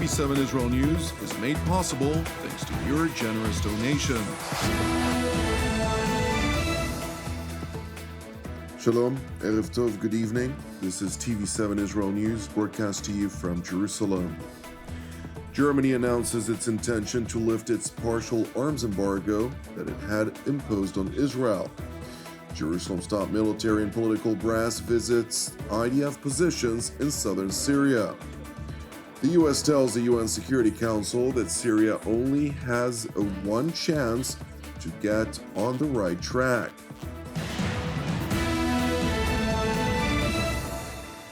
TV7 Israel News is made possible thanks to your generous donations. Shalom, Erev Tov, good evening. This is TV7 Israel News, broadcast to you from Jerusalem. Germany announces its intention to lift its partial arms embargo that it had imposed on Israel. Jerusalem's top military and political brass visits IDF positions in Southern Syria. The U.S. tells the UN Security Council that Syria only has one chance to get on the right track.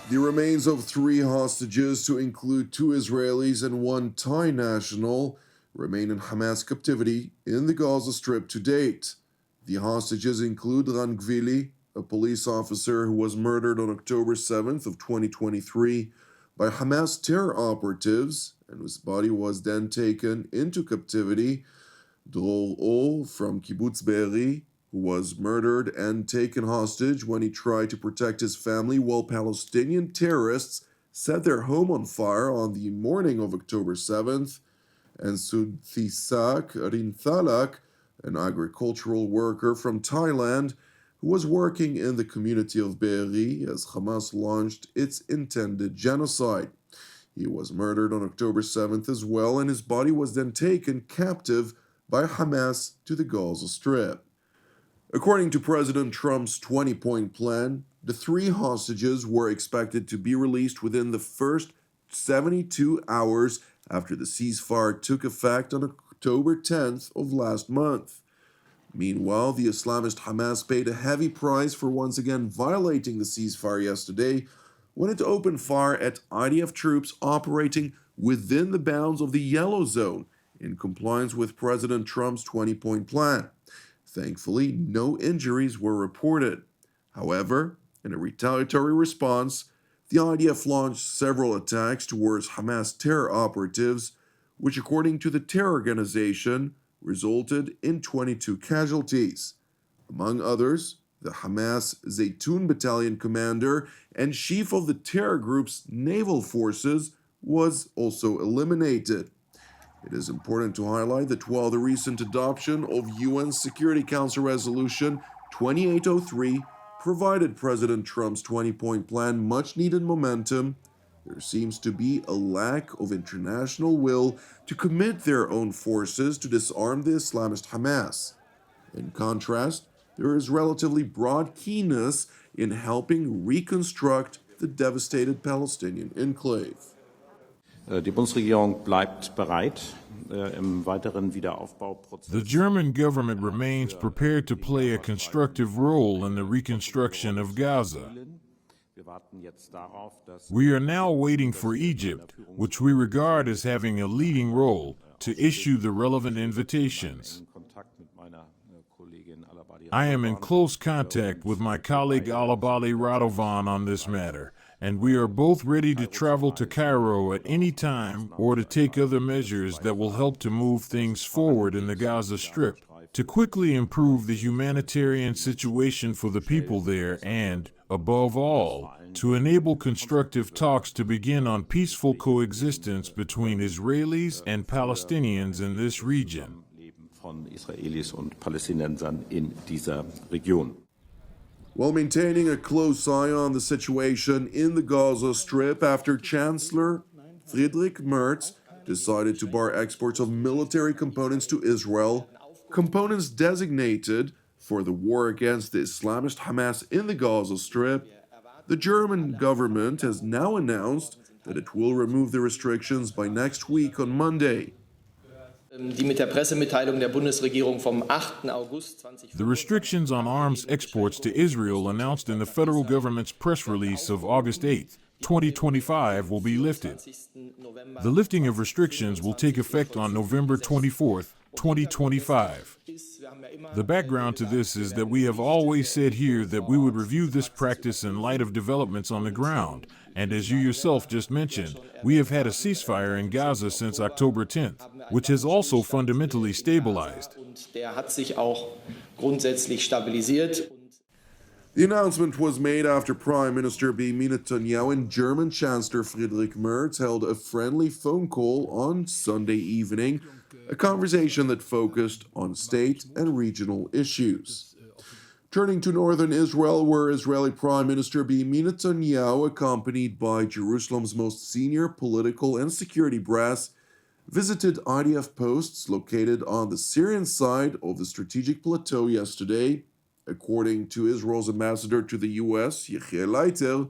The remains of 3 hostages, to include 2 Israelis and 1 Thai national, remain in Hamas captivity in the Gaza Strip to date. The hostages include Ran Gvili, a police officer who was murdered on October 7th of 2023 by Hamas terror operatives and whose body was then taken into captivity, Dror O from Kibbutz Be'eri, who was murdered and taken hostage when he tried to protect his family while Palestinian terrorists set their home on fire on the morning of October 7th, and Sudhisak Rinthalak, an agricultural worker from Thailand, who was working in the community of Be'eri as Hamas launched its intended genocide. He was murdered on October 7th as well, and his body was then taken captive by Hamas to the Gaza Strip. According to President Trump's 20-point plan, the 3 hostages were expected to be released within the first 72 hours after the ceasefire took effect on October 10th of last month. Meanwhile, the Islamist Hamas paid a heavy price for once again violating the ceasefire yesterday when it opened fire at IDF troops operating within the bounds of the Yellow Zone in compliance with President Trump's 20-point plan. Thankfully, no injuries were reported. However, in a retaliatory response, the IDF launched several attacks towards Hamas terror operatives, which, according to the terror organization, resulted in 22 casualties. Among others, the Hamas Zaytun Battalion commander and chief of the terror group's naval forces was also eliminated. It is important to highlight that while the recent adoption of UN Security Council Resolution 2803 provided President Trump's 20-point plan much-needed momentum, there seems to be a lack of international will to commit their own forces to disarm the Islamist Hamas. In contrast, there is relatively broad keenness in helping reconstruct the devastated Palestinian enclave. Die Bundesregierung bleibt bereit, im weiteren Wiederaufbauprozess. The German government remains prepared to play a constructive role in the reconstruction of Gaza. We are now waiting for Egypt, which we regard as having a leading role, to issue the relevant invitations. I am in close contact with my colleague Alabali Radovan on this matter, and we are both ready to travel to Cairo at any time or to take other measures that will help to move things forward in the Gaza Strip, to quickly improve the humanitarian situation for the people there and, above all, to enable constructive talks to begin on peaceful coexistence between Israelis and Palestinians in this region. While maintaining a close eye on the situation in the Gaza Strip after Chancellor Friedrich Merz decided to bar exports of military components to Israel, components designated for the war against the Islamist Hamas in the Gaza Strip, the German government has now announced that it will remove the restrictions by next week on Monday. The restrictions on arms exports to Israel announced in the federal government's press release of August 8, 2025 will be lifted. The lifting of restrictions will take effect on November 24, 2025. The background to this is that we have always said here that we would review this practice in light of developments on the ground, and as you yourself just mentioned, we have had a ceasefire in Gaza since October 10th, which has also fundamentally stabilized. The announcement was made after Prime Minister Benjamin Netanyahu and German Chancellor Friedrich Merz held a friendly phone call on Sunday evening, a conversation that focused on state and regional issues. Turning to northern Israel, where Israeli Prime Minister Benjamin Netanyahu, accompanied by Jerusalem's most senior political and security brass, visited IDF posts located on the Syrian side of the strategic plateau yesterday, according to Israel's ambassador to the U.S., Yechiel Leiter,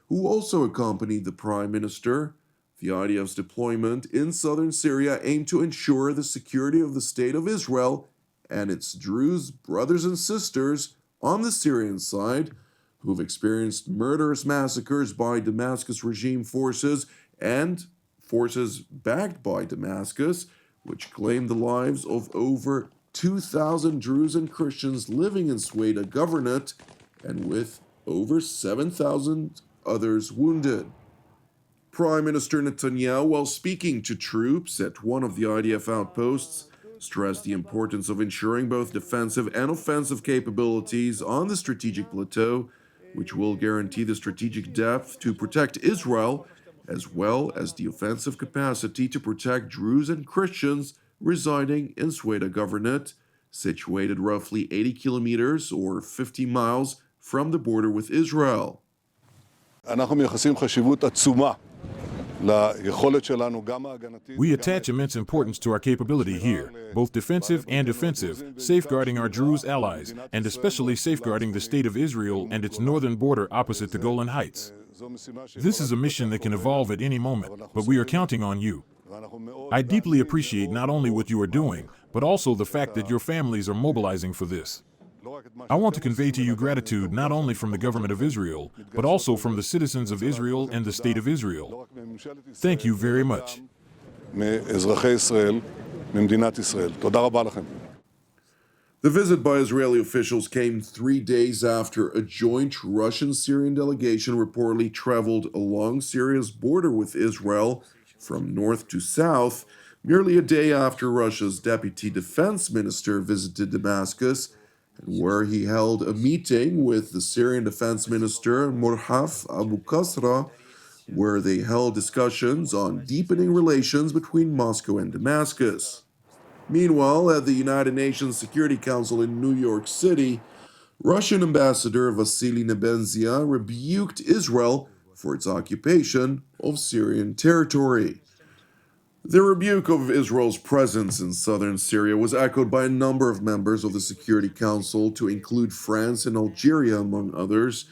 who also accompanied the Prime Minister. The IDF's deployment in southern Syria aimed to ensure the security of the State of Israel and its Druze brothers and sisters on the Syrian side, who've experienced murderous massacres by Damascus regime forces and forces backed by Damascus, which claimed the lives of over 2,000 Druze and Christians living in Sweda Governorate, and with over 7,000 others wounded. Prime Minister Netanyahu, while speaking to troops at one of the IDF outposts, stressed the importance of ensuring both defensive and offensive capabilities on the strategic plateau, which will guarantee the strategic depth to protect Israel, as well as the offensive capacity to protect Druze and Christians residing in Sweda Governorate, situated roughly 80 kilometers or 50 miles from the border with Israel. We attach immense importance to our capability here, both defensive and offensive, safeguarding our Druze allies, and especially safeguarding the State of Israel and its northern border opposite the Golan Heights. This is a mission that can evolve at any moment, but we are counting on you. I deeply appreciate not only what you are doing, but also the fact that your families are mobilizing for this. I want to convey to you gratitude not only from the government of Israel, but also from the citizens of Israel and the State of Israel. Thank you very much. The visit by Israeli officials came 3 days after a joint Russian-Syrian delegation reportedly traveled along Syria's border with Israel from north to south, merely a day after Russia's deputy defense minister visited Damascus, and where he held a meeting with the Syrian defense minister Murhaf Abu Qasra, where they held discussions on deepening relations between Moscow and Damascus. Meanwhile, at the United Nations Security Council in New York City, Russian Ambassador Vasily Nebenzia rebuked Israel for its occupation of Syrian territory. The rebuke of Israel's presence in southern Syria was echoed by a number of members of the Security Council, to include France and Algeria, among others,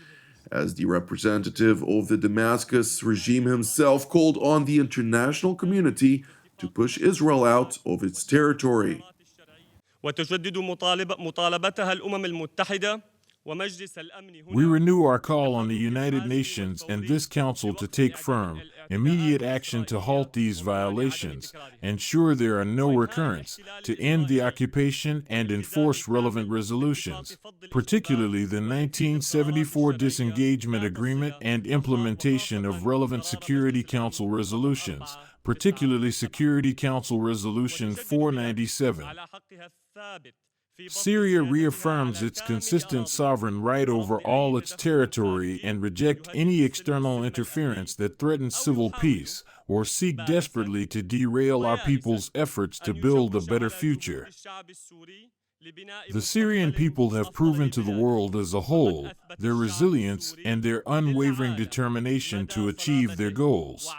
as the representative of the Damascus regime himself called on the international community to push Israel out of its territory. We renew our call on the United Nations and this Council to take firm, immediate action to halt these violations, ensure there are no recurrence, to end the occupation and enforce relevant resolutions, particularly the 1974 Disengagement Agreement and implementation of relevant Security Council resolutions, particularly Security Council Resolution 497. Syria reaffirms its consistent sovereign right over all its territory and rejects any external interference that threatens civil peace or seek desperately to derail our people's efforts to build a better future. The Syrian people have proven to the world as a whole their resilience and their unwavering determination to achieve their goals.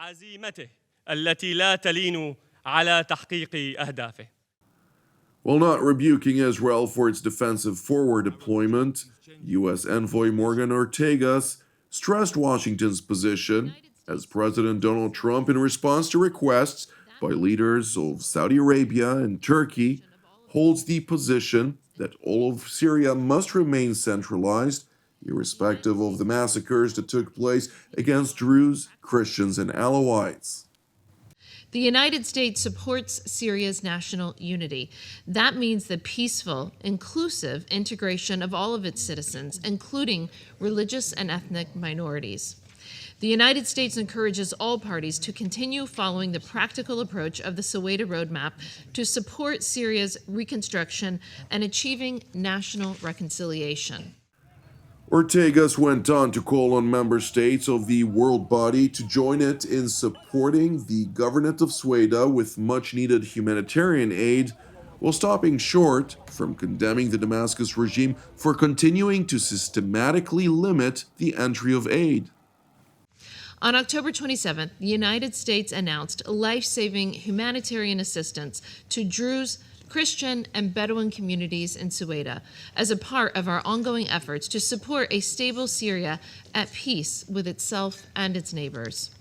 While not rebuking Israel for its defensive forward deployment, U.S. envoy Morgan Ortagus stressed Washington's position as President Donald Trump, in response to requests by leaders of Saudi Arabia and Turkey, holds the position that all of Syria must remain centralized, irrespective of the massacres that took place against Druze, Christians, and Alawites. The United States supports Syria's national unity. That means the peaceful, inclusive integration of all of its citizens, including religious and ethnic minorities. The United States encourages all parties to continue following the practical approach of the Soweto Roadmap to support Syria's reconstruction and achieving national reconciliation. Ortegas went on to call on member states of the world body to join it in supporting the government of Sweden with much-needed humanitarian aid, while stopping short from condemning the Damascus regime for continuing to systematically limit the entry of aid. On October 27th, the United States announced life-saving humanitarian assistance to Druze, Christian, and Bedouin communities in Sweden as a part of our ongoing efforts to support a stable Syria at peace with itself and its neighbors.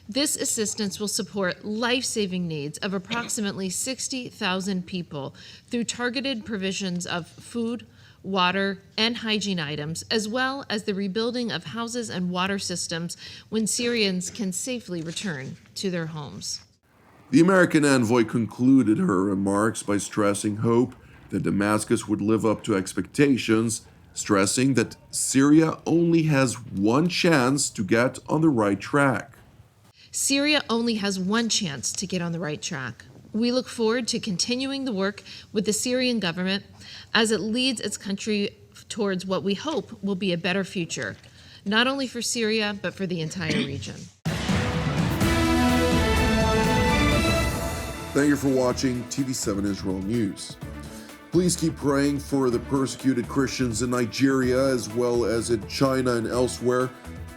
This assistance will support life-saving needs of approximately 60,000 people through targeted provisions of food, water, and hygiene items, as well as the rebuilding of houses and water systems when Syrians can safely return to their homes. The American envoy concluded her remarks by stressing hope that Damascus would live up to expectations, stressing that Syria only has one chance to get on the right track. Syria only has one chance to get on the right track. We look forward to continuing the work with the Syrian government as it leads its country towards what we hope will be a better future, not only for Syria, but for the entire region. Thank you for watching TV7 Israel News. Please keep praying for the persecuted Christians in Nigeria as well as in China and elsewhere,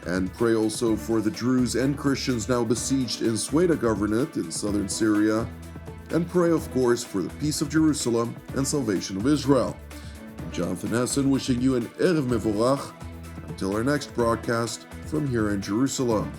and pray also for the Druze and Christians now besieged in Sweden Governorate in Southern Syria, and pray, of course, for the peace of Jerusalem and salvation of Israel. I'm Jonathan Hessen wishing you an Erev Mevorach until our next broadcast from here in Jerusalem.